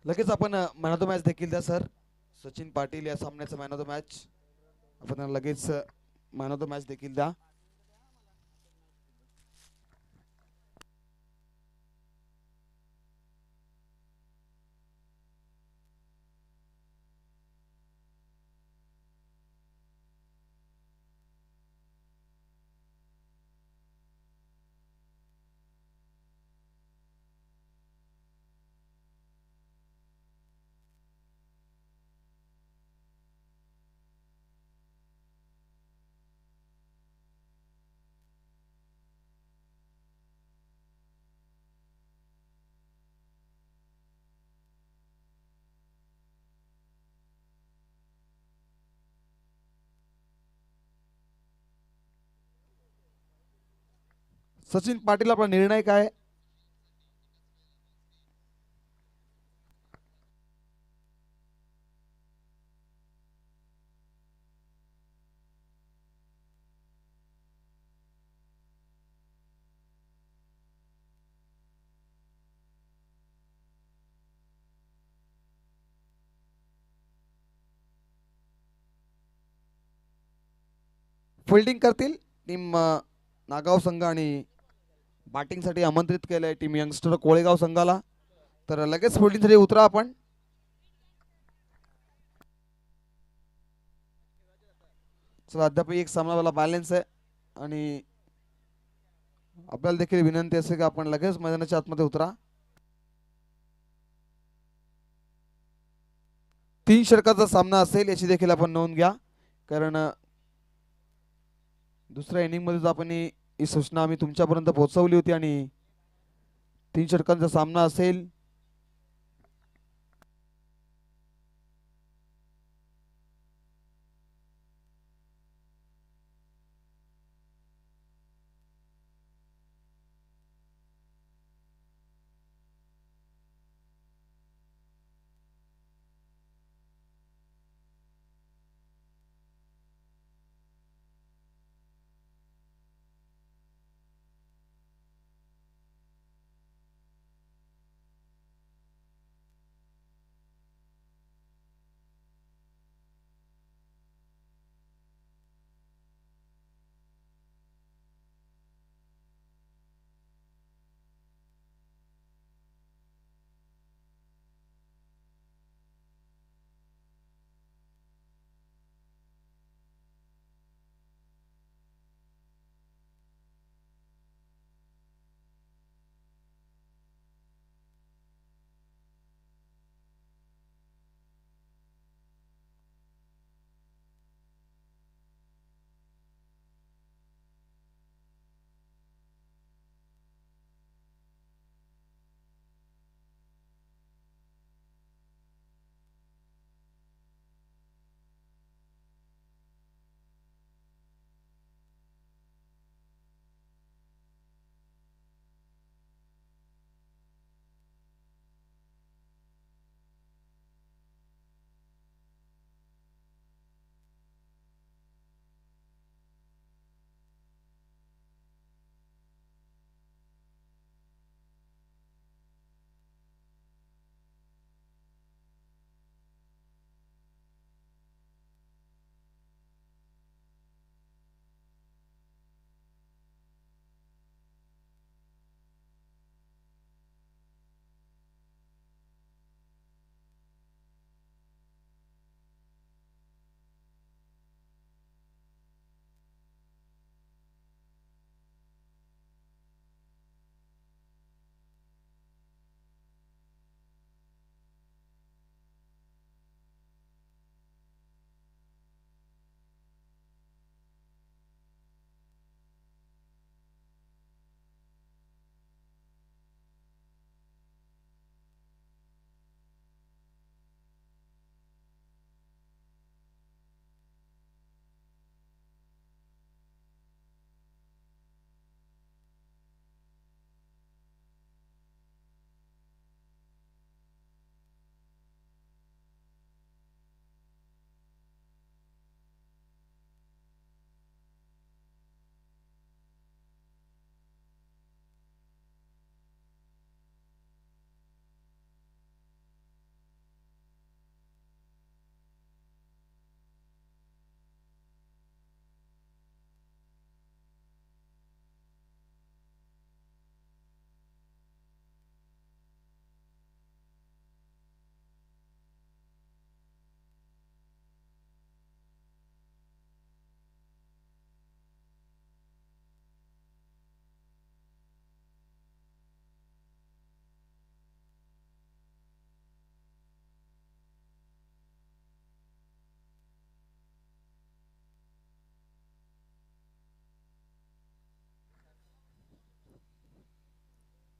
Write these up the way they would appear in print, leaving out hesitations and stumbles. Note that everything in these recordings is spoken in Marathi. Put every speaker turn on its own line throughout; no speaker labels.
लगेच आपण मॅन ऑफ द मॅच देखील द्या सर. सचिन पाटील या सामन्याचं मॅन ऑफ द मॅच. आपण लगेच मॅन ऑफ द मॅच देखील द्या. सचिन पाटील आपला निर्णय काय? फिल्डिंग करतील टीम नागाव संघ आणि बॅटिंगसाठी आमंत्रित केलंय टीम यंगस्टर कोळेगाव संघाला. तर लगेच फिल्डिंगसाठी उतरा आपण. चला अद्याप एक सामनावाला बॅलन्स आहे आणि आपल्याला देखील विनंती असेल की आपण लगेच मैदानाच्या आतमध्ये उतरा. 3 षटकाचा सामना असेल याची देखील आपण नोंद घ्या. कारण दुसऱ्या इनिंग मध्ये आपण ही सूचना आम्ही तुमच्यापर्यंत पोहोचवली होती आणि 3 षटकांचा सामना असेल.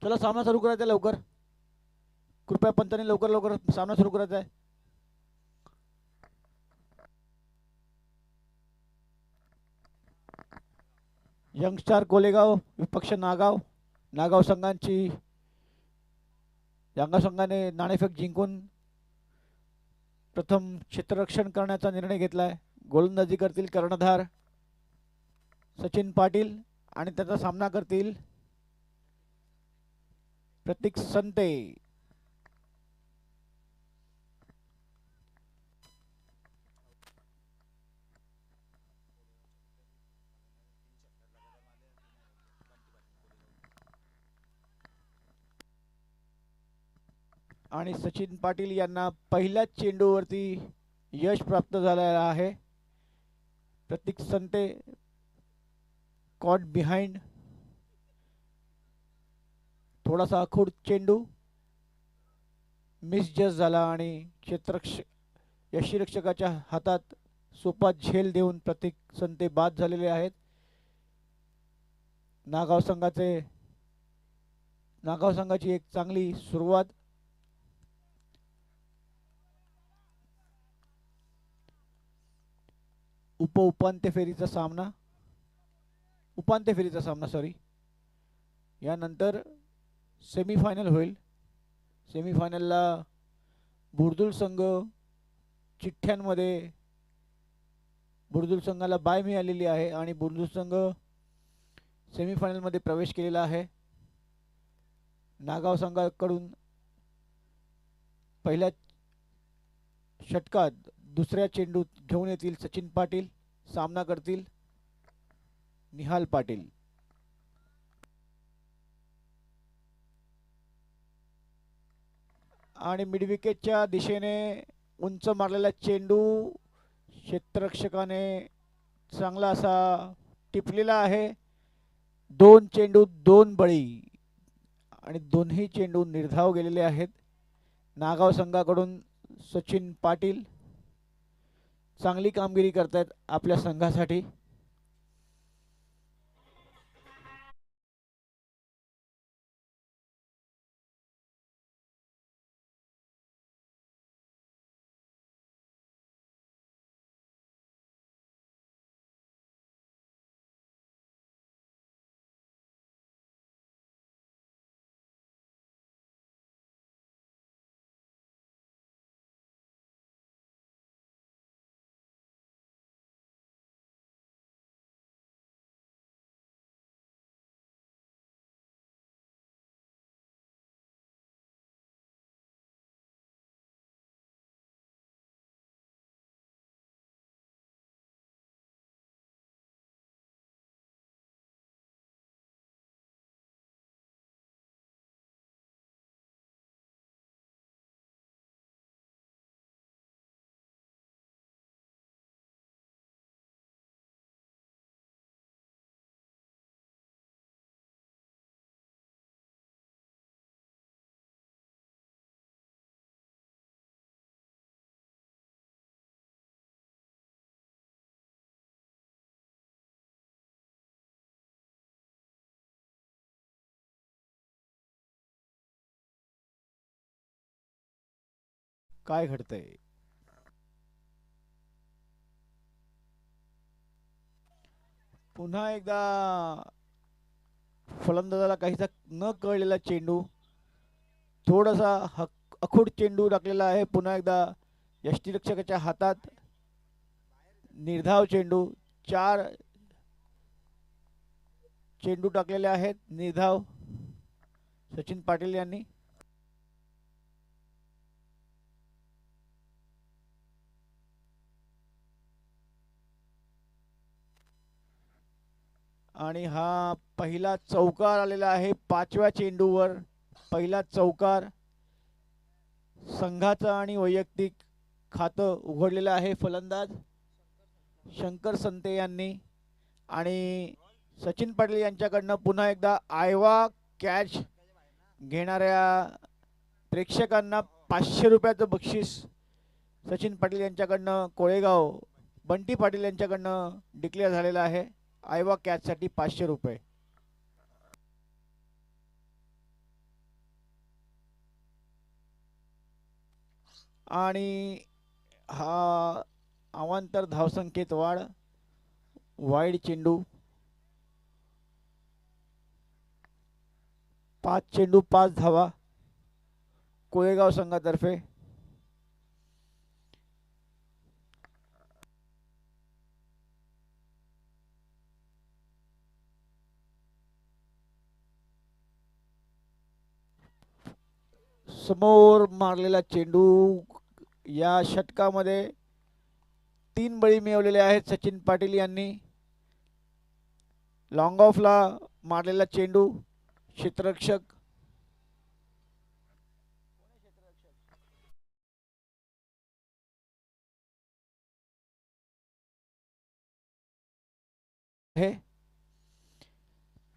चला सामना सुरू करायचा लवकर. कृपया पंतांनी लवकर लवकर सामना सुरू करायचा आहे. यंगस्टार कोलेगाव विपक्ष नागाव. नागाव संघांची नागाव संघाने नाणेफेक जिंकून प्रथम क्षेत्ररक्षण करण्याचा निर्णय घेतला आहे. गोलंदाजी करतील कर्णधार सचिन पाटील आणि त्याचा सामना करतील प्रतीक संते. आणि सचिन पाटील यांना पहिल्याच चेंडूवरती यश प्राप्त झालेलं आहे. प्रतीक संते कॉट बिहाइंड. थोडासा आखूड चेंडू मिसजस्ट झाला आणि यष्टीरक्षकाच्या हातात सोपा झेल देऊन प्रतीक संते बाद झालेले आहेत. नागाव संघाची एक चांगली सुरुवात. उपांत्य फेरीचा सामना सॉरी. यानंतर सेमीफायनल होईल. सेमीफायनलला बुर्दुल संघ चिठ्ठ्यांमध्ये बुर्दुल संघाला बाय मिळालेली आहे आणि बुर्दुल संघ सेमीफायनलमध्ये प्रवेश केलेला आहे. नागाव संघाकडून पहिल्या षटकात दुसऱ्या चेंडूत घेऊन येतील सचिन पाटील. सामना करतील निहाल पाटील. आणि मिडविकेटच्या दिशेने उंच मारलेला चेंडू क्षेत्ररक्षकाने चांगला असा टिपलेला आहे. 2 चेंडू 2 बळी आणि दोन्ही चेंडू निर्धाव गेलेले आहेत. नागाव संघाकडून सचिन पाटील चांगली कामगिरी करतात आपल्या संघासाठी. काय घडतंय? पुन्हा एकदा फलंदाजाला काहीसा न कळलेला चेंडू. थोडासा अखूड चेंडू टाकलेला आहे. पुन्हा एकदा यष्टीरक्षकाच्या हातात निर्धाव चेंडू. 4 चेंडू टाकलेले आहेत निर्धाव सचिन पाटील यांनी. आणि हा पहिला चौकार आलेला आहे 5व्या चेंडूवर. पहिला चौकार संघाचा आणि वैयक्तिक खातं उघडलेलं आहे फलंदाज शंकर संते यांनी. आणि सचिन पाटील यांच्याकडनं पुन्हा एकदा आयवा कॅच घेणाऱ्या प्रेक्षकांना 500 रुपयाचं बक्षीस सचिन पाटील यांच्याकडनं कोळेगाव बंटी पाटील यांच्याकडनं डिक्लेअर झालेलं आहे. आयवा कॅचसाठी 500 रुपये. आणि हा अवांतर धावसंख्येत वाढ. वाईड चेंडू. 5 चेंडू 5 धावा कोळेगाव संघातर्फे. समोर मारलेला चेंडू. या षटकामध्ये 3 बळी मिळवलेले आहेत सचिन पाटील यांनी. लॉंग ऑफला मारलेला चेंडू. क्षेत्ररक्षक आहे.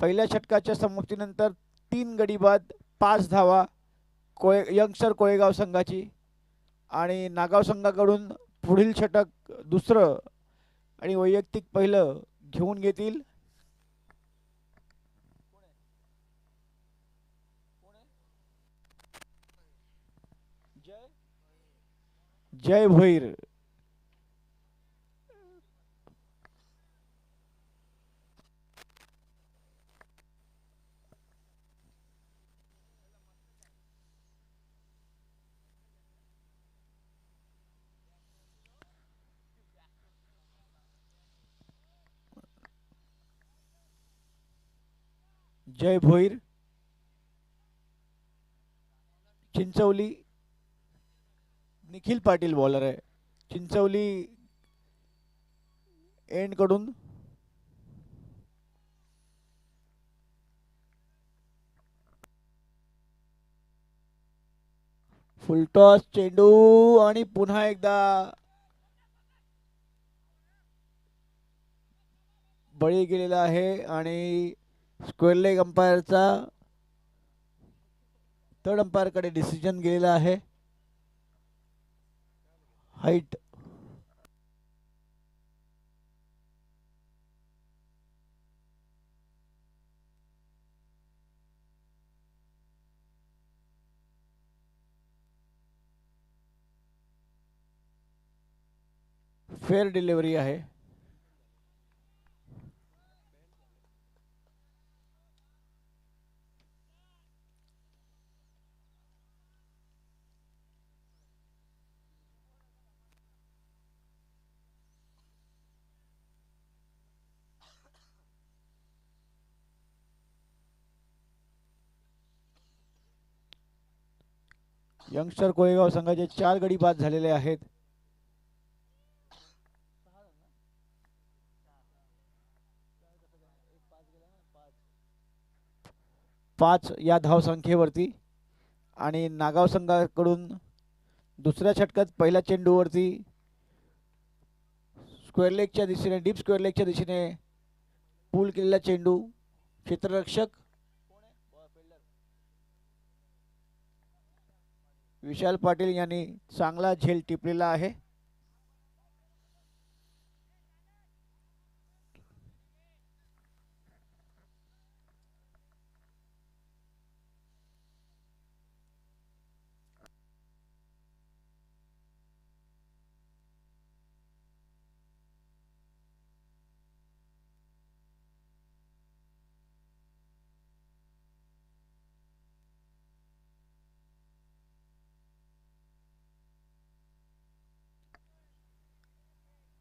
पहिल्या षटकाच्या समाप्तीनंतर 3 गडी बाद 5 धावा यंगस्टर कोळेगाव संघाची. आणि नागाव संघाकडून पुढील षटक दुसरं आणि वैयक्तिक पहिलं घेऊन घेतील जय भोईर. जय भोईर चिंचवली. निखिल पाटील बॉलर आहे. चिंचवली एंड कडून. फुलटॉस चेंडू आणि पुन्हा एकदा बळी गेलेला आहे. आणि स्क्वेअर लेग अंपायरचा थर्ड अंपायरकडे डिसिजन गेलेला आहे. हाईट. फेअर डिलिव्हरी आहे. यंगस्टर कोळेगाव संघाचे 4 गडी बाद झालेले आहेत. 5 या धावसंख्येवरती. आणि नागाव संघाकडून दुसऱ्या षटकात पहिल्या चेंडूवरती स्क्वेअर लेगच्या दिशेने डीप स्क्वेअर लेगच्या दिशेने पूल केलेला चेंडू. क्षेत्ररक्षक विशाल पाटील यांनी चांगला झेल टिपलेला आहे.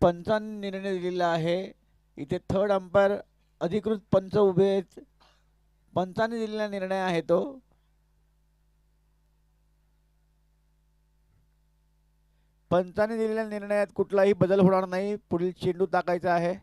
पंचांनी निर्णय दिलेला आहे. इथे थर्ड अंपायर अधिकृत पंच उभे आहेत. पंचांनी दिलेला निर्णय आहे तो. पंचांनी दिलेल्या निर्णयात कुठलाही बदल होणार नाही. पुढील चेंडू टाकायचा आहे.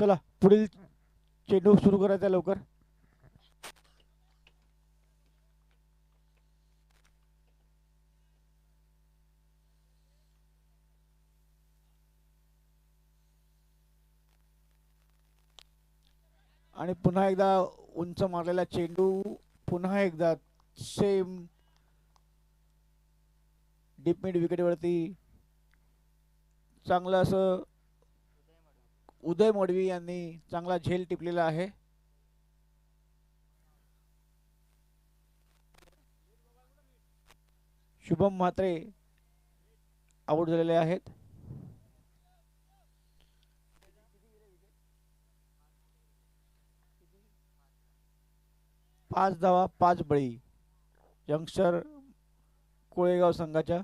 चला पुढील चेंडू सुरू करायचा आहे लवकर. आणि पुन्हा एकदा उंच मारलेला चेंडू पुन्हा एकदा सेम डीप मिड विकेटवरती चांगलं असं उदय मोडवी यांनी चांगला झेल टिपलेला आहे. शुभम म्हात्रे आउट झालेले आहेत. पाच धावा 5 बळी यंगस्टर कोळेगाव संघाच्या.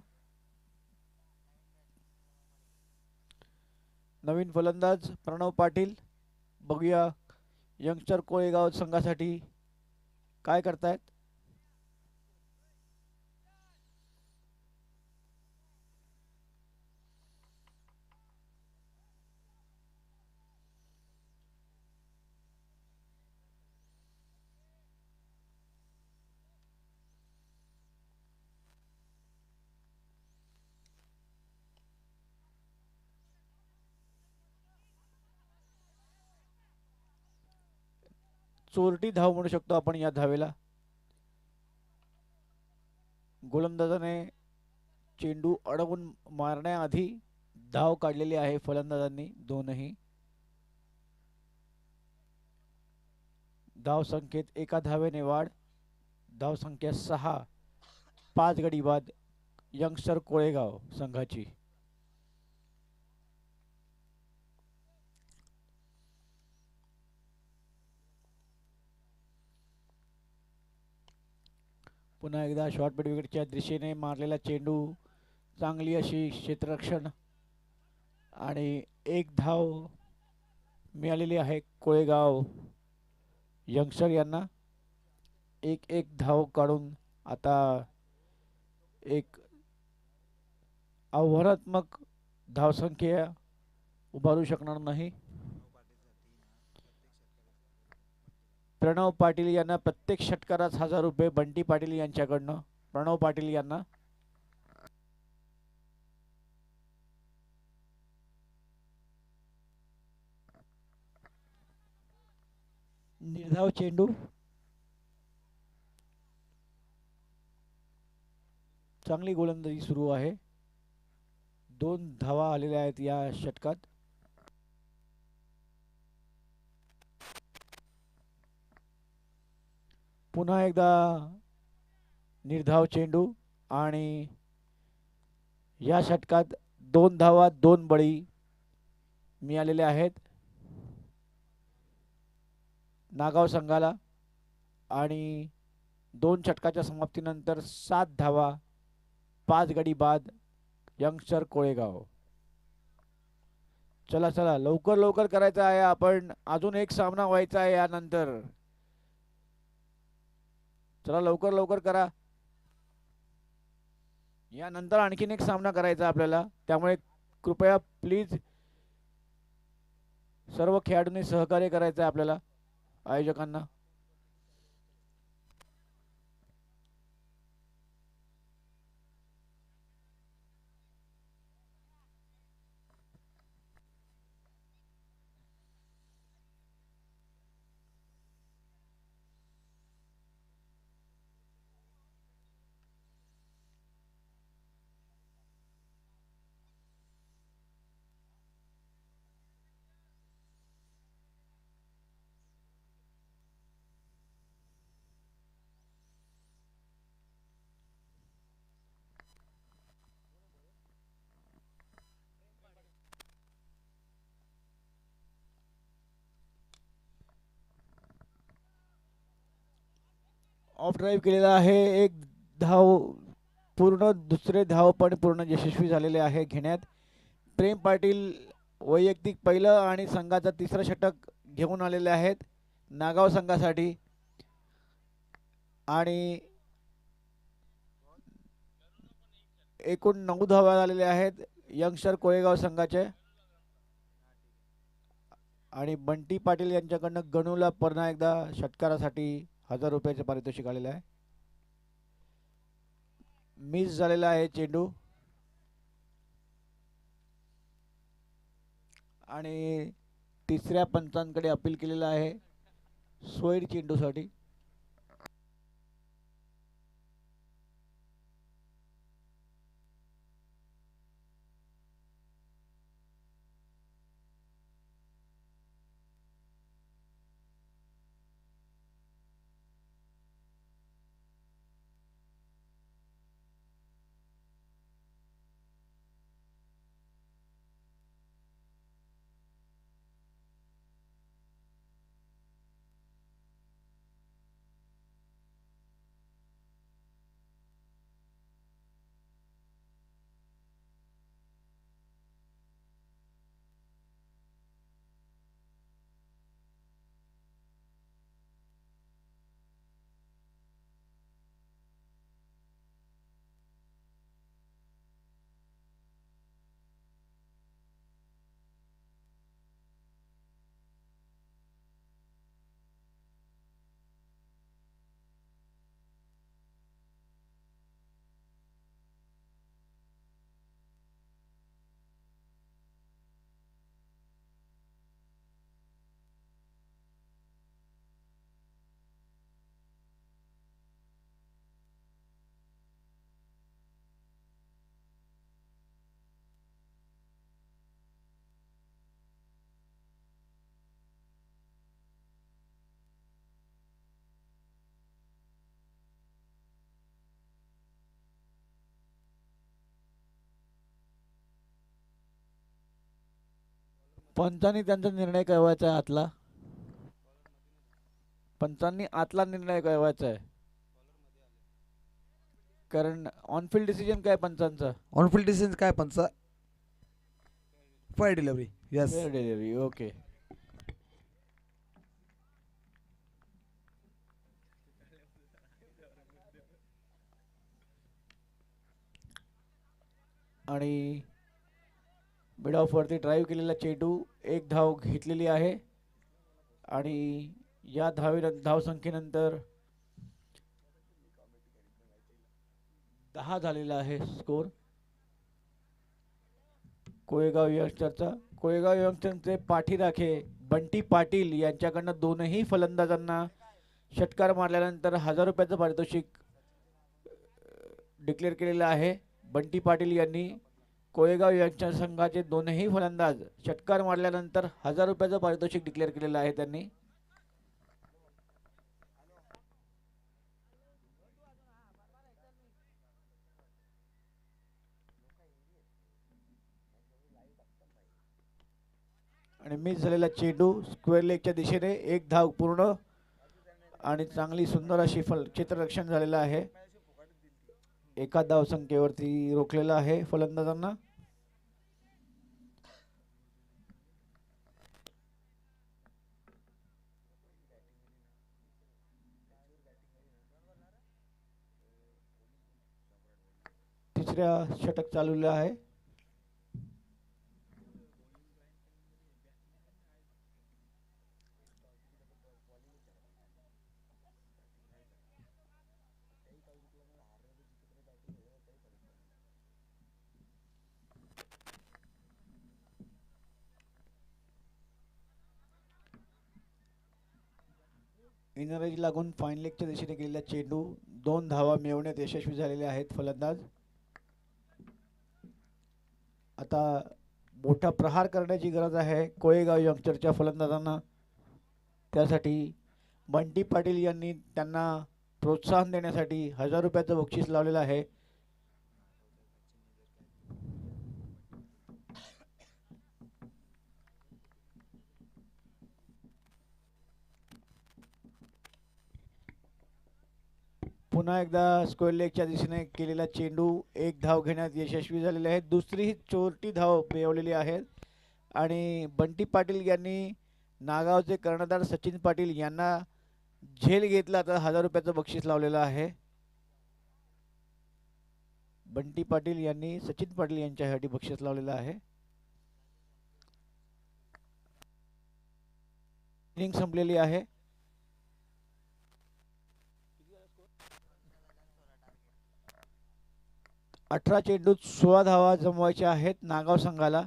नवीन फलंदाज प्रणव पाटील. बघूया यंगस्टर कोळेगाव संघासाठी काय करतायत. चोरटी धाव म्हणू शकतो आपण या धावेला. गोलंदाजाने चेंडू अडवून मारण्याआधी धाव काढलेली आहे फलंदाजांनी दोनही. धाव संख्येत एका धावेने वाढ. धाव संख्या 6. 5 गडी बाद यंगस्टर कोळेगाव संघाची. पुन्हा एकदा शॉर्ट मिड विकेटच्या दिशेने मारलेला चेंडू चांगली अशी क्षेत्ररक्षण आणि एक धाव मिळालेली आहे कोळेगाव यंगस्टर यांना. एक धाव काढून आता एक आव्हानात्मक धावसंख्या उभारू शकणार नाही. प्रणव पाटील यांना प्रत्येक षटकारास 1000 रुपये बंटी पाटील यांच्याकडनं. प्रणव पाटील यांना निर्धाव चेंडू चांगली गोलंदाजी सुरू आहे. 2 धावा आलेल्या आहेत या षटकात. पुन्हा एकदा निर्धाव चेंडू आणि या षटकात 2 धावा 2 बळी मिळालेले आहेत नागाव संघाला. आणि 2 षटकाच्या समाप्तीनंतर 7 धावा 5 गडी बाद यंगस्टर कोळेगाव. चला चला लवकर लवकर करायचं आहे आपण. अजून एक सामना व्हायचा आहे यानंतर. चला लवकर लवकर करा. यानंतर आणखीन एक सामना करायचा आपल्याला. त्यामुळे कृपया प्लीज सर्व खेळाडूंनी सहकार्य करायचं आहे आपल्याला आयोजकांना. ऑफ ड्राईव्ह केलेला आहे. एक धाव पूर्ण. दुसरे धाव पण पूर्ण यशस्वी झालेले आहे घेण्यात. प्रेम पाटील वैयक्तिक पहिलं आणि संघाचा 3रं षटक घेऊन आलेले आहेत नागाव संघासाठी. आणि एकूण 9 धावा आलेले आहेत यंगस्टर कोळेगाव संघाचे. आणि बंटी पाटील यांच्याकडनं गणूला पुन्हा एकदा षटकारासाठी 1000 रुपयाचे पारितोषिक आलेलं आहे. मिस झालेला आहे चेंडू आणि तिसऱ्या पंचांकडे अपील केलेलं आहे सोयीड चेंडूसाठी. पंचांनी त्यांचा निर्णय कळवायचा आहे आतला. पंचांनी आतला निर्णय कळवायचा आहे कारण ऑनफिल्ड डिसिजन काय पंचांचा.
ऑनफिल्ड डिसिजन काय पंच. Fire delivery. Yes.
Delivery. Okay. आणि मिड ऑफ वरती ड्राईव्ह केलेला चेंडू एक धाव घेतलेली आहे आणि या धावसंख्येनंतर 10 झालेला आहे स्कोर कोळेगाव यंगस्टरचे पाठीराखे बंटी पाटील यांच्याकडनं दोनही फलंदाजांना षटकार मारल्यानंतर 1000 रुपयाचं पारितोषिक डिक्लेअर केलेलं आहे. बंटी पाटील यांनी कोळेगाव यांच्या संघाचे दोनही फलंदाज षटकार मारल्यानंतर 1000 रुपयाचं पारितोषिक डिक्लेअर केलेलं आहे त्यांनी. आणि मिस झालेला चेंडू स्क्वेअर लेगच्या दिशेने एक धाव पूर्ण आणि चांगली सुंदर अशी क्षेत्ररक्षण झालेलं आहे. एका धावसंख्येवरती रोखलेला आहे फलंदाजांना. तिसऱ्या षटक चालवलं आहे. इनरेज लागून फाईन लेगच्या दिशेने गेलेला चेंडू 2 धावा मिळवण्यात यशस्वी झालेले आहेत फलंदाज. आता मोठा प्रहार करण्याची गरज आहे कोळेगाव यंगस्टरच्या फलंदाजांना. त्यासाठी बंटी पाटील यांनी त्यांना प्रोत्साहन देण्यासाठी 1000 रुपयाचं बक्षीस लावलेलं आहे. पुन्हा एकदा स्क्वेअर लेगच्या दिशेने केलेला चेंडू एक धाव घेण्यात यशस्वी झालेले आहे. दुसरी ही चोरटी धाव मिळवलेली आहे आणि बंटी पाटील यांनी नागावचे कर्णधार सचिन पाटील यांना झेल घेतला तर 1000 रुपयाचं बक्षीस लावलेलं आहे. बंटी पाटील यांनी सचिन पाटील यांच्यासाठी बक्षीस लावलेलं आहे. इनिंग संपलेली आहे. अठरा चेंडूत 16 धावा जमवायच्या आहेत नागाव संघाला.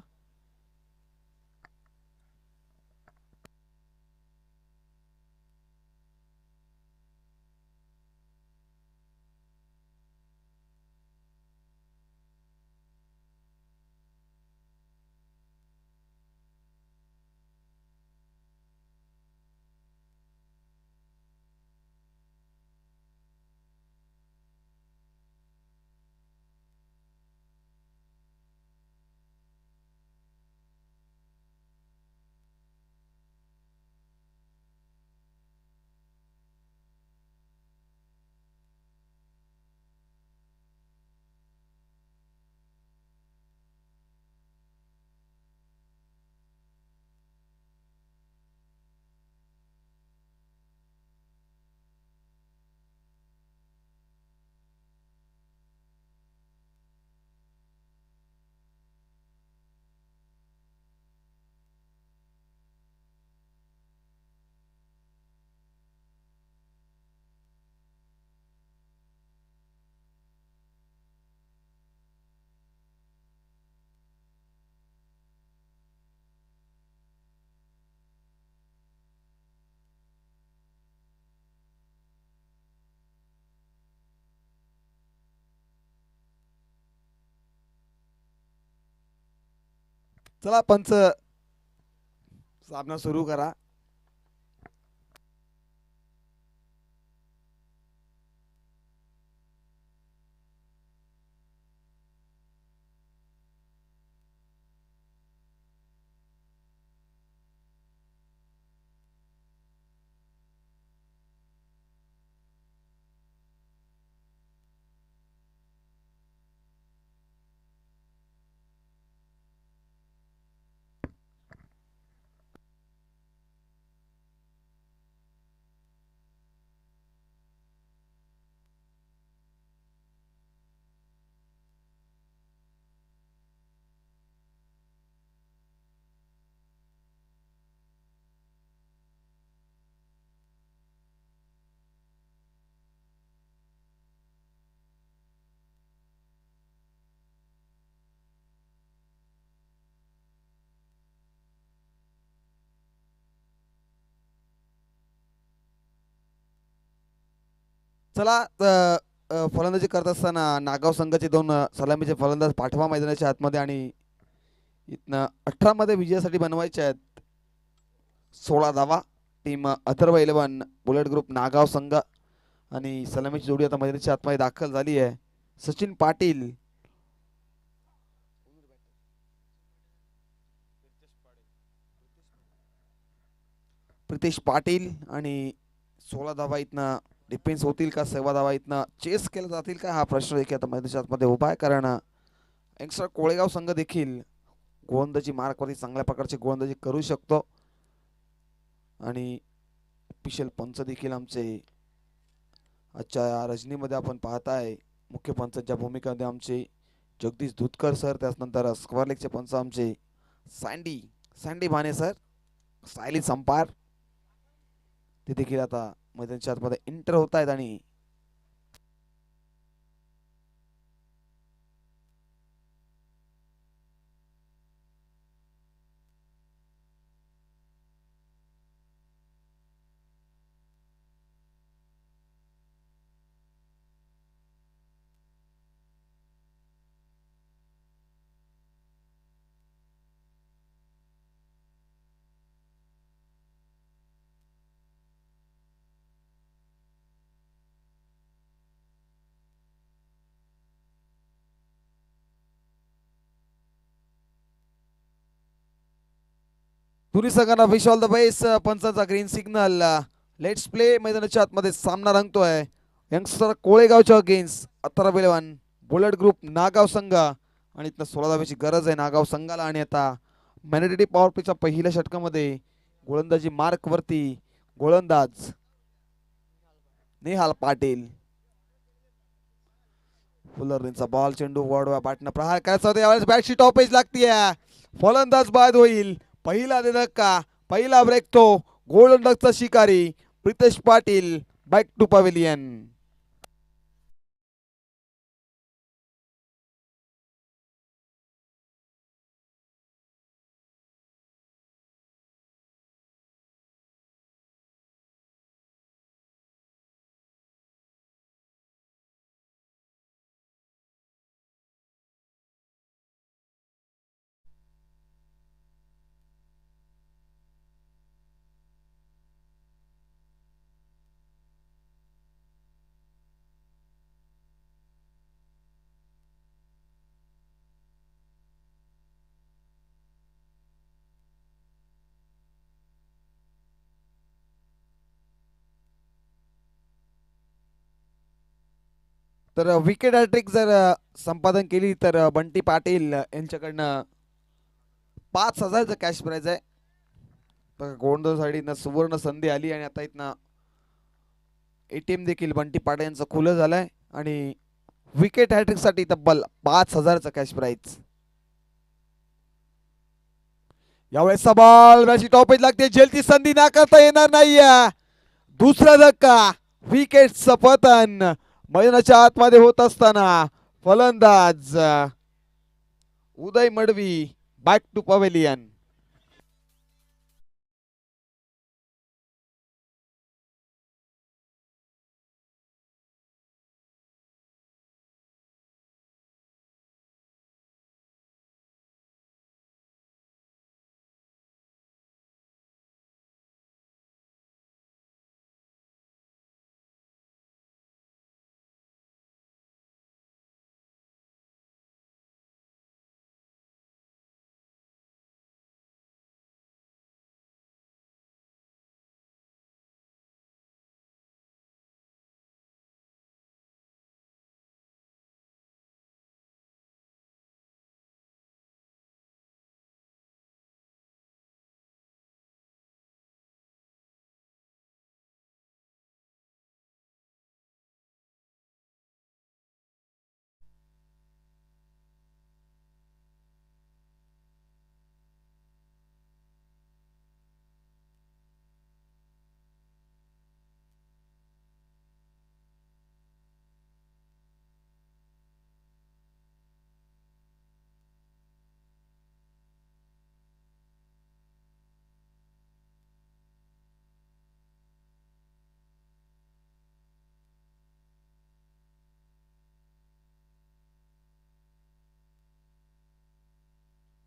चला पंच सामना सुरू करा. चला फलंदाजी करत असताना नागाव संघाचे दोन सलामीचे फलंदाज पाठवा मैदानाच्या आतमध्ये आणि इथनं 18 मध्ये विजयासाठी बनवायचे आहेत. 16 धावा. Team Atharva 11 bullet group Nagaon संघ आणि सलामीची जोडी आता मैदानाच्या आतमध्ये दाखल झाली आहे. सचिन पाटील प्रितेश पाटील आणि 16 धावा इथनं डिफेन्स होतील का, 16 धावा इथनं चेस केला जातील का, हा प्रश्न देखील आता मैदानाच्या आतमध्ये उभा आहे. कारण यंगस्टर कोळेगाव संघ देखील गोलंदाजी मार्कवरती चांगल्या प्रकारची गोलंदाजी करू शकतो आणि ऑफिशियल पंच देखील आमचे आजच्या या रजनीमध्ये आपण पाहताय मुख्य पंचांच्या भूमिकेमध्ये आमचे जगदीश धुतकर सर, त्यानंतर स्क्वेअर लेगचे पंच आमचे सँडी भाने सर, सायली संपार ते देखील आता मैदानाच्या आतमध्ये एंटर होत आहेत. आणि दोन्ही संघांना विश ऑल द बेस्ट. पंचांचा ग्रीन सिग्नल. Let's play. मैदानाच्या आतमध्ये सामना रंगतोय यंगस्टर कोळेगावच्या against Atharva 11 bullet group Nagaon संघ आणि इथं 16 धाव्याची गरज आहे नागाव संघाला. आणि आता मॅनेटेडी पॉवर प्लेच्या पहिल्या षटकामध्ये गोलंदाजी मार्क वरती गोलंदाज नेहाल पाटील. फुलरचा बॉल, चेंडू वळवा, बॅटनं प्रहार करायचा होता. यावेळेस बॅटची टॉपेज लागतीये. फलंदाज बाद होईल. पहिला धक्का, पहिला ब्रेक तो गोलंदाजचा शिकारी Pritesh Patil back to pavilion. तर विकेट हॅट्रिक जर संपादन केली तर बंटी पाटील यांच्याकडनं 5,000चं कॅश प्राइज आहे. तर गोलंदाजासाठी सुवर्ण संधी आली आणि आता इथनं एटीएम देखील बंटी पाटील यांचं खुलं झालंय आणि विकेट हॅट्रिक साठी तब्बल 5,000चं कॅश प्राइज. यावेळेस बॉल मॅची टॉपेज लागते. जलती संधी नाकारता येणार नाहीये. दुसरा धक्का विकेटचं पतन मैदानाच्या आतमध्ये होत असताना फलंदाज Uday Madvi back to pavilion.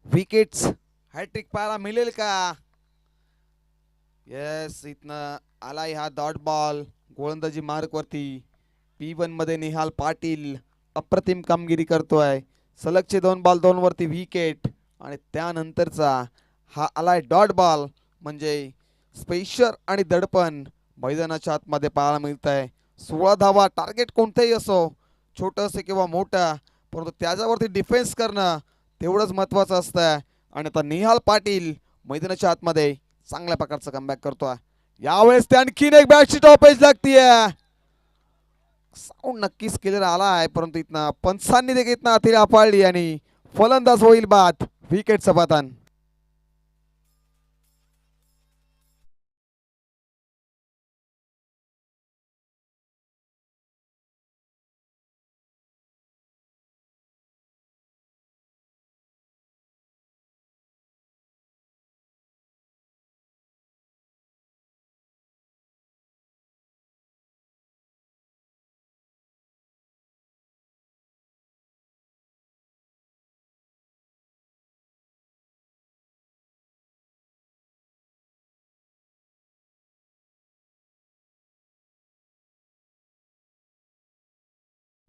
Wickets hat trick पाहायला मिळेल का? येस, इथनं आलाय हा डॉट बॉल गोलंदाजी मार्क वरती. P1 मध्ये निहाल पाटील अप्रतिम कामगिरी करतोय. सलगचे 2 बॉल 2 वरती विकेट आणि त्यानंतरचा हा आलाय डॉट बॉल म्हणजे स्पेशर आणि दडपण मैदानाच्या आतमध्ये पाहायला मिळत आहे. 16 धावा टार्गेट कोणतेही असो, छोटं असे किंवा मोठं, परंतु त्याच्यावरती डिफेन्स करणं तेवढंच महत्वाचं असतं. आणि आता निहाल पाटील मैदानाच्या आतमध्ये चांगल्या प्रकारचं कमबॅक करतोय. यावेळेस ते आणखीन एक बॅटची टॉपेज लागतीये. साऊंड नक्कीच क्लिअर आला आहे, परंतु इथनं पंचांनी देखील इथनं अतिरे पाळली आणि फलंदाज होईल बाद. विकेटचं पतन.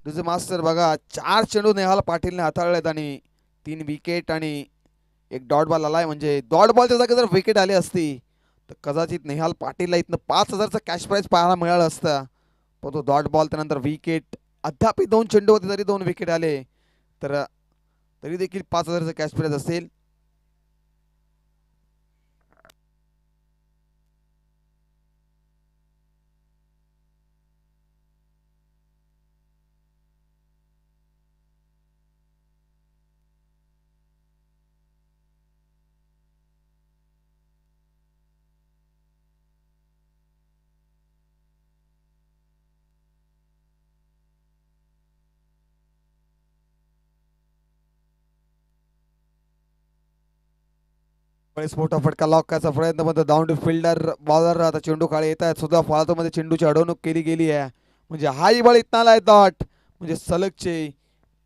तुझे मास्टर बघा, 4 चेंडू नेहाल पाटीलने हाताळलेत आणि 3 विकेट आणि एक डॉट बॉल आलाय. म्हणजे डॉट बॉलच्या जागी जर विकेट आली असती तर कदाचित नेहाल पाटीलला इथनं 5,000चं कॅश प्राइज पाहायला मिळालं असतं. पण तो डॉट बॉल त्यानंतर विकेट, अद्याप 2 चेंडू होते तरी 2 विकेट आले तर तरी देखील 5,000चं कॅश प्राइज असेल. वेळेस मोठा फटका लॉक करायचा प्रयत्न बनतो. डाऊन फिल्डर बॉलर आता चेंडू खाली येत आहेत सुद्धा फालतूमध्ये चेंडूची अडवणूक केली गेली आहे. म्हणजे हाही बळ इतनाला डॉट म्हणजे सलगचे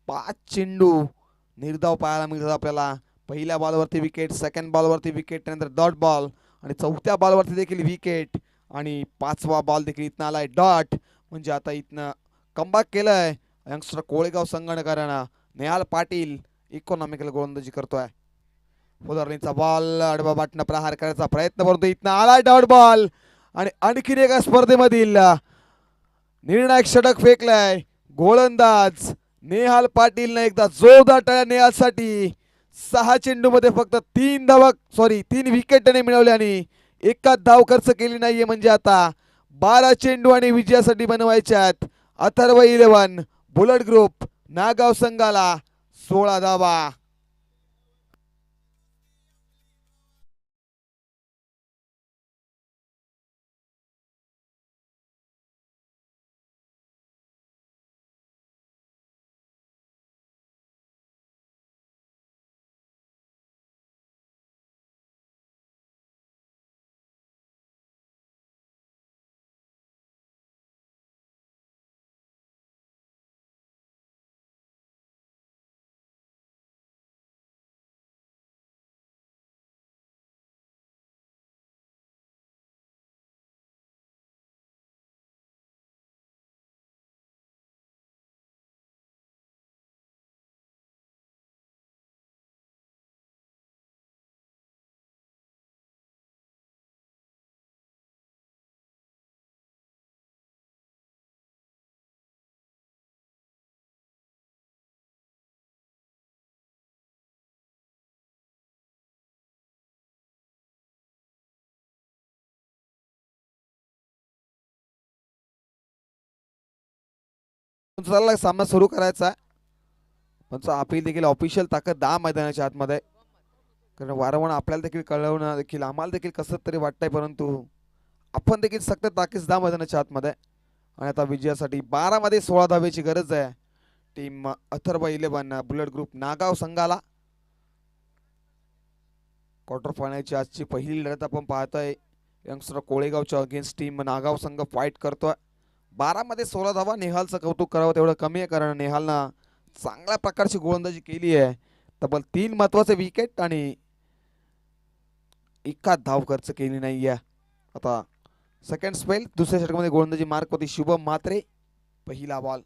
5 चेंडू निर्धाव पाहायला मिळतात आपल्याला. पहिल्या बॉलवरती विकेट, सेकंड बॉलवरती विकेट, त्यानंतर डॉट बॉल आणि चौथ्या बॉलवरती देखील विकेट आणि 5वा बॉल देखील इथनं आलाय डॉट. म्हणजे आता इथनं कमबॅक केलंय यंगस्टर कोळेगाव संगणकारांना. नेहाल पाटील इकॉनॉमिकल गोलंदाजी करतोय. फुलरनीचा बॉल आडवा बाटनं प्रहार करायचा प्रयत्न करतो. इथनं आलाय डॉट बॉल आणि आणखीन एका स्पर्धेमधील निर्णायक षटक फेकलाय गोलंदाज नेहाल पाटीलने. एकदा जोरदार टाळ्या नेहालसाठी. 6 चेंडूमध्ये फक्त 3 विकेट त्याने मिळवल्या आणि एकाच धाव खर्च केली नाहीये. म्हणजे आता 12 चेंडू आणि विजयासाठी बनवायच्यात. अथर्व 11 बुलेट ग्रुप नागाव संघाला 16 धावा. चालला सामना सुरू करायचा. पण अपील देखील ऑफिशियल ताकद दहा मैदानाच्या आतमध्ये. कारण वारंवार आपल्याला देखील कळवणं देखील आम्हाला देखील कसं तरी वाटतंय, परंतु आपण देखील सक्त ताकीद दहा मैदानाच्या आतमध्ये. आणि आता विजयासाठी 12 मध्ये 16 धावेची गरज आहे team Atharva 11 bullet group Nagaon संघाला. क्वार्टर फायनलची आजची पहिली लढत आपण पाहतोय. यंगस्टर कोळेगावच्या अगेन्स्ट टीम नागाव संघ फाईट करतोय. 12 मध्ये 16 धावा. नेहालचं कौतुक करावं तेवढं कमी आहे, कारण नेहालनं चांगल्या प्रकारची गोलंदाजी केली आहे. तब्बल 3 महत्वाचे विकेट आणि एकाच धाव खर्च केली नाहीये. आता सेकंड स्पेल दुसऱ्या षटकामध्ये गोलंदाजी मार्क होती शुभम म्हात्रे. पहिला बॉल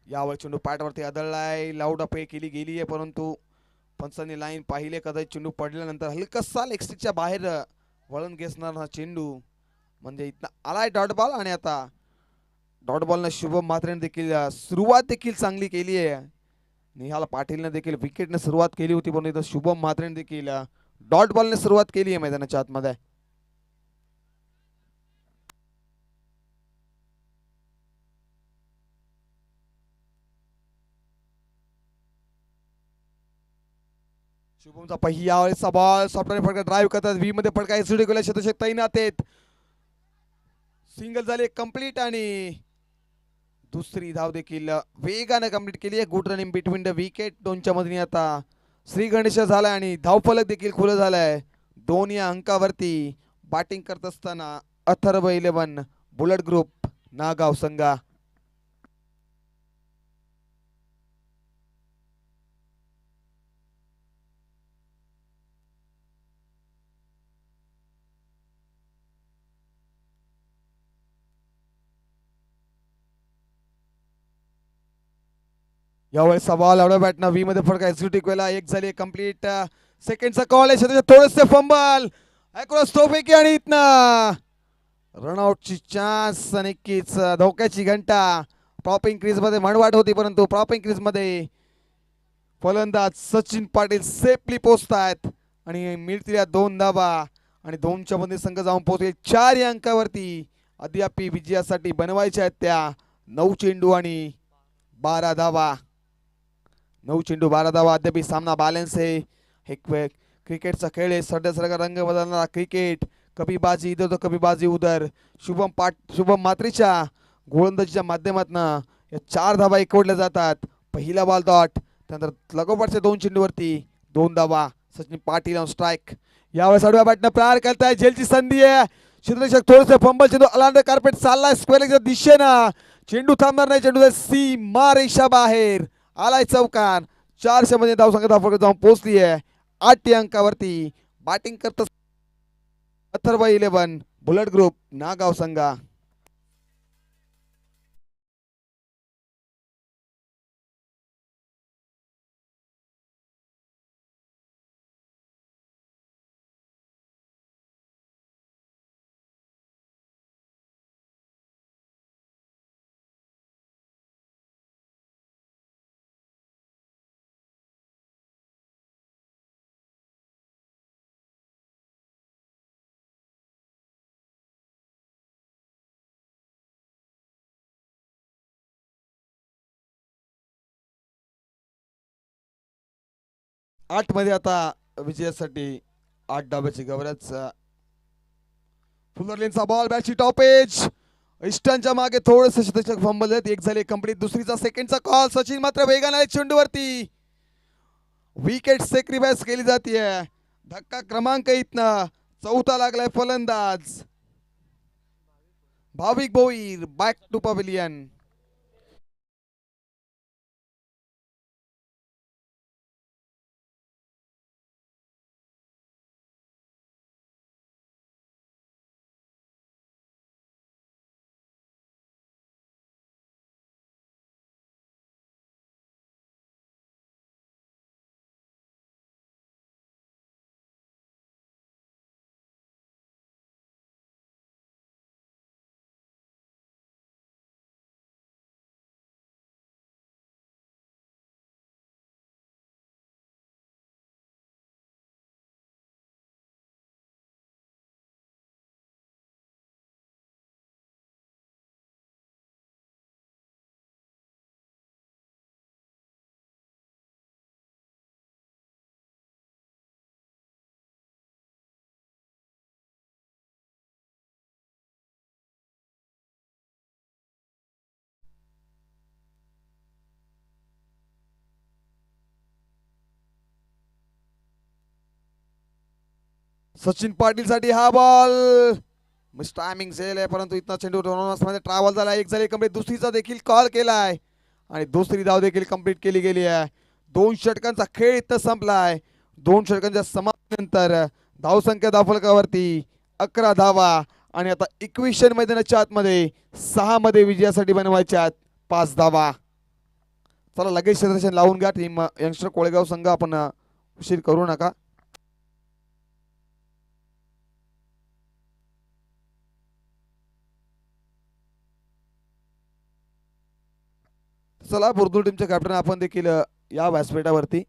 यावर चेंडू पॅटवरती आदळलाय. लाऊड अपील केली गेली आहे, परंतु पंचांनी लाईन पाहिले. कदाचित चेंडू पडल्यानंतर हलकासा लेगस्टिकच्या बाहेर वळण घेसणार हा चेंडू. म्हणजे इथं आलाय डॉट बॉल. आणि आता डॉट बॉलनं शुभम म्हात्रेने देखील सुरुवात देखील चांगली केली आहे. निहाल पाटीलने देखील विकेटने सुरुवात केली होती, पण इथं शुभम म्हात्रेने देखील डॉट बॉलने सुरुवात केली आहे मैदानाच्या आतमध्ये. शुभमचा पहिल्या वेळेचा बॉल सॉफ्टवेअर फटका ड्राईव्ह करतात. व्ही मध्ये फटका एसडी गोला शतशक तैनात आहेत. सिंगल झाले कंप्लीट आणि दुसरी धाव देखील वेगाने कंप्लीट केली आहे. Good running between the wicket. दोनच्या मधून आता श्री गणेश झालाय आणि धावफलक देखील खुलं झालंय. 2 या अंकावरती बॅटिंग करत असताना अथर्व 11 बुलेट ग्रुप नागाव संघा. यावेळेस बॉल आउट बॅटना व्ही मध्ये फटका एक्झिक्युटिव्ह केला. एक झाली कंप्लीट. सेकंडचा कॉल आहे. थोडेसे फंबल अक्रॉस तोफेकी आणि इथनं रनआउटची चान्स. नक्कीच धोक्याची घंटा. प्रॉपिंग क्रीज मध्ये म्हणवाट होती, परंतु प्रॉपिंग क्रीज मध्ये फलंदाज सचिन पाटील सेफली पोहोचतायत आणि मिळतील 2 धावा. आणि 2च्या मध्ये संघ जाऊन पोहोचेल 4 या अंकावरती. अद्याप विजयासाठी बनवायच्या आहेत त्या 9 चेंडू आणि 12 धावा. 9 चेंडू 12 धावा. अद्याप सामना बॅलन्स आहे. क्रिकेटचा खेळ आहे. सध्या रंग बदलणारा क्रिकेट. कभी बाजी इधर तो कभी बाजी उधर. शुभम म्हात्रेच्या गोलंदाजीच्या माध्यमातून या 4 धावा एकवटल्या जातात. पहिला बॉल डॉट. त्यानंतर लगोपाठच्या 2 चेंडूवरती 2 धावा. Sachin Patil on strike. यावेळेस आडव्या बॅटनं प्रहार करताय, झेलची संधी आहे. क्षेत्ररक्षक थोडंसं फंबल, चेंडू अलांडर कार्पेट चाललाय स्क्वेअरच्या दिशेनं. चेंडू थांबणार नाही, चेंडू सीमा रेषा बाहेर आलाय चौकार. 400 मध्ये धावसंख्या जाऊन पोहोचली आहे 8 अंकावरती. बॅटिंग करत अथर्व 11 बुलेट ग्रुप नागाव संघा. आठ मध्ये आता विजयासाठी 8 डाव्याची गवरच. फुलरलेनचा बॉल बॅटची टॉपेज इष्टांच्या मागे थोडंसं शतक फंबल आहेत. एक झाली कंप्लीट, दुसरीचा सेकंडचा कॉल. सचिन मात्र वेगाने चेंडूवरती विकेट सेक्रिफाईस केली जाते. धक्का क्रमांक इथनं चौथा लागलाय फलंदाज Bhavik Bhoir back to pavilion. Sachin Patil साठी हा बॉल मिस टायमिंग सेल आहे, परंतु इथना चेंडू मध्ये ट्रॅव्हल झाला. एक झाली कंप्लीट, दुसरीचा देखील कॉल केलाय आणि दुसरी धाव देखील कंप्लीट केली गेली आहे. 2 षटकांचा खेळ इथं संपलाय. 2 षटकांच्या समाप्तीनंतर धावसंख्या धावफलकावरती 11 धावा आणि आता इक्वेशन मैदानाच्या आतमध्ये 6 मध्ये विजयासाठी बनवायच्या 5 धावा. चला लगेच क्षेत्ररक्षण लावून घ्या टीम यंगस्टर कोळेगाव संघ. आपण उशीर करू नका. चला बुर्दुल टीमचे कॅप्टन आपण देखील या व्यासपीठावरती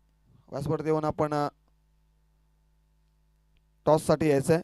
येऊन आपण टॉस साठी यायचंय.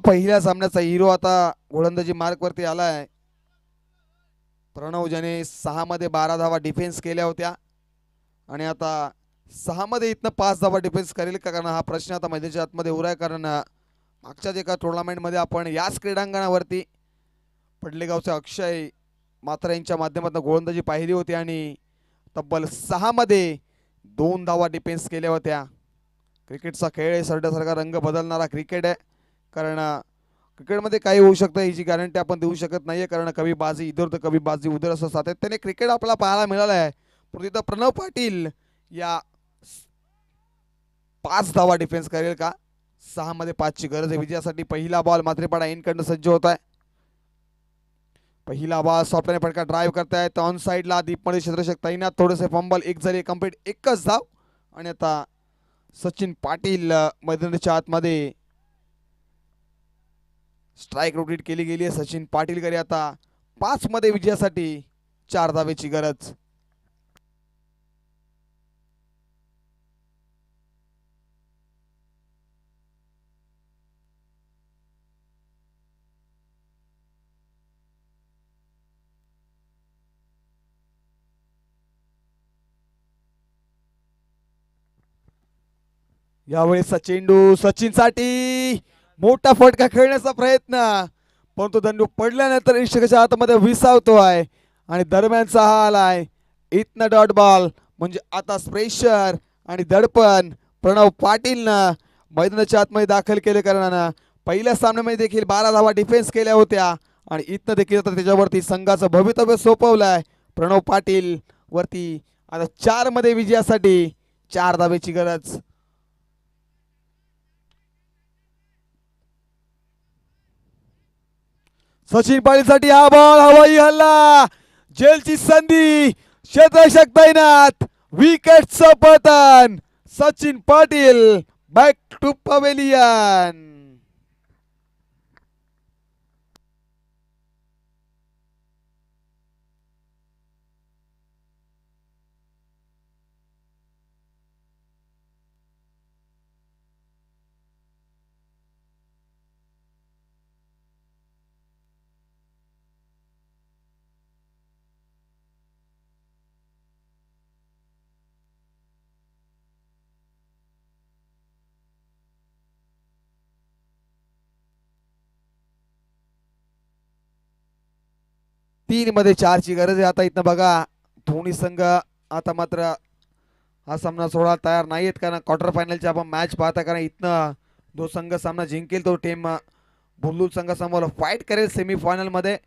पहिल्या सामन्याचा हिरो आता गोलंदाजी मार्क वरती आलाय. प्रणव ज्याने 6 मध्ये 12 धावा डिफेन्स केल्या होत्या आणि आता 6 मध्ये इथनं 5 धावा डिफेन्स करेल का, कारण हा प्रश्न आता मैदानाच्या आतमध्ये उराय. कारण मागच्याच एका टुर्नामेंट मध्ये आपण याच क्रीडांगणावरती पडलेगावचे अक्षय मात्रा यांच्या माध्यमातून गोलंदाजी पाहिली होती आणि तब्बल 6 मध्ये 2 धावा डिफेन्स केल्या होत्या. क्रिकेटचा खेळ आहे, सरड्यासारखा रंग बदलणारा क्रिकेट आहे. कारण क्रिकेटमध्ये काही होऊ शकतं याची गॅरंटी आपण देऊ शकत नाहीये, कारण कभी बाजी इधर तर कभी बाजी उधर असं सातत्याने क्रिकेट आपल्याला पाहायला मिळालं आहे. पण तिथं प्रणव पाटील या 5 धावा डिफेन्स करेल का. 6 मध्ये 5 ची गरज आहे विजयासाठी. पहिला बॉल मात्रेपाडा इनकडनं सज्ज होत आहे. पहिला बॉल सॉफ्टने फटका ड्राईव्ह करतायत ऑन साईडला. दीपमध्ये क्षेत्ररक्षक तैनात, थोडेसे फंबल. एक झाली कंप्लीट, एकच धाव आणि आता सचिन पाटील मैदानाच्या आतमध्ये स्ट्राइक रोटेट केली गेली आहे. सचिन पाटील करे आता 5 मध्ये विजयासाठी 4 धावेची गरज. यावेळेसचा चेंडू सचिनसाठी मोठा फटका खेळण्याचा प्रयत्न, परंतु दंडू पडल्यानंतर निरीक्षकाच्या हातामध्ये विसावतोय आणि दरम्यानचा हा आलाय. इथनं डॉट बॉल म्हणजे आता प्रेशर आणि दडपण प्रणव पाटीलनं मैदानाच्या आतमध्ये दाखल केले, कारण पहिल्या सामन्यामध्ये देखील 12 धावा डिफेन्स केल्या होत्या आणि इथनं देखील आता त्याच्यावरती संघाचं भवितव्य सोपवलंय. प्रणव पाटील वरती आता 4 मध्ये विजयासाठी 4 धावेची गरज. सचिन पाटीलसाठी हा बॉल, हवाई हल्ला, जेलची संधी, क्षेत्ररक्षक तैनात, विकेटचं पतन. Sachin Patil back to pavilion. तीन मध्ये 4 ची गरज आहे आता. इथनं बघा दोन्ही संघ आता मात्र हा सामना सोडायला तयार नाहीयेत, कारण क्वार्टर फायनलची आपण मॅच पाहता, कारण इथनं जो संघ सामना जिंकेल तो टीम बुलबुल संघासमोर फाईट करेल सेमीफायनल मध्ये.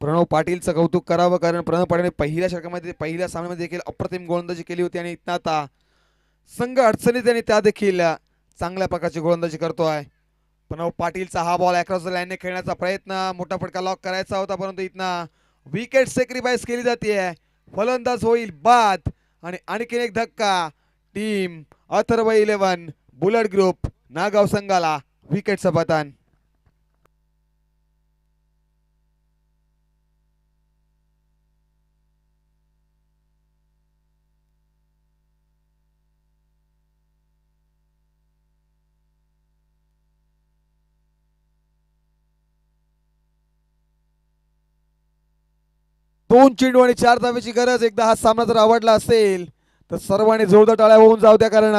प्रणव पाटीलचं कौतुक करावं, कारण प्रणव पाटीलने पहिल्या षटकामध्ये पहिल्या सामन्यामध्ये देखील अप्रतिम गोलंदाजी केली होती आणि इथनं आता संघ अडचणीत आणि त्या देखील चांगल्या प्रकारची गोलंदाजी करतोय. प्रणव पाटीलचा हा बॉल अक्रॉस द लाईनने खेळण्याचा प्रयत्न, मोठा फटका लॉक करायचा होता, परंतु इथनं विकेट सॅक्रिफाईस केली जाते. फलंदाज होईल बाद आणि आणखीन एक धक्का. Team Atharva 11 bullet group Nagaon संघाला विकेटचं पतन. दोन चेंडू आणि 4 धावेची गरज. एकदा हा सामना जर आवडला असेल तर सर्वांनी जोरदार टाळ्या होऊन जाऊ द्या, कारण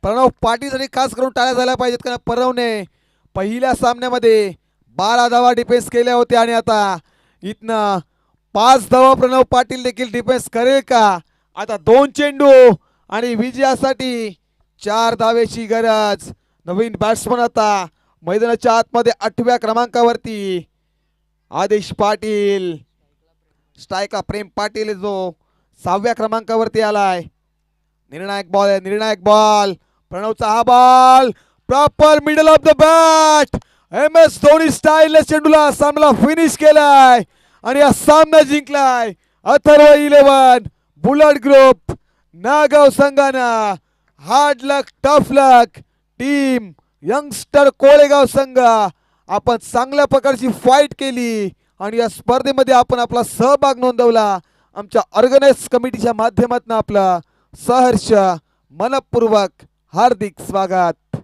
प्रणव पाटीलसाठी खास करून टाळ्या झाल्या पाहिजेत, कारण प्रणवने पहिल्या सामन्यामध्ये 12 धावा डिफेन्स केल्या होत्या आणि आता इथनं 5 धावा प्रणव पाटील देखील डिफेन्स करेल का. आता 2 चेंडू आणि विजयासाठी 4 धावेची गरज. नवीन बॅट्समन आता मैदानाच्या आतमध्ये 8व्या क्रमांकावरती आदेश पाटील. स्ट्रायका प्रेम पाटील जो 6व्या क्रमांकावरती आलाय. निर्णायक बॉल आहे, निर्णायक बॉल. प्रणवचा हा ball proper middle of the bat. M S Dhoni style चेंडूला सामना फिनिश केलाय आणि हा सामना जिंकलाय अथर्व 11 बुलेट ग्रुप नागाव संघानं. Hard luck tough luck team youngster Kolegaon संघ, आपण चांगल्या प्रकारची फाईट केली आणि या स्पर्धेमध्ये आपण आपला सहभाग नोंदवला. आमच्या ऑर्गनाइज कमिटीच्या माध्यमातून आपला सहर्ष मनपूर्वक हार्दिक स्वागत.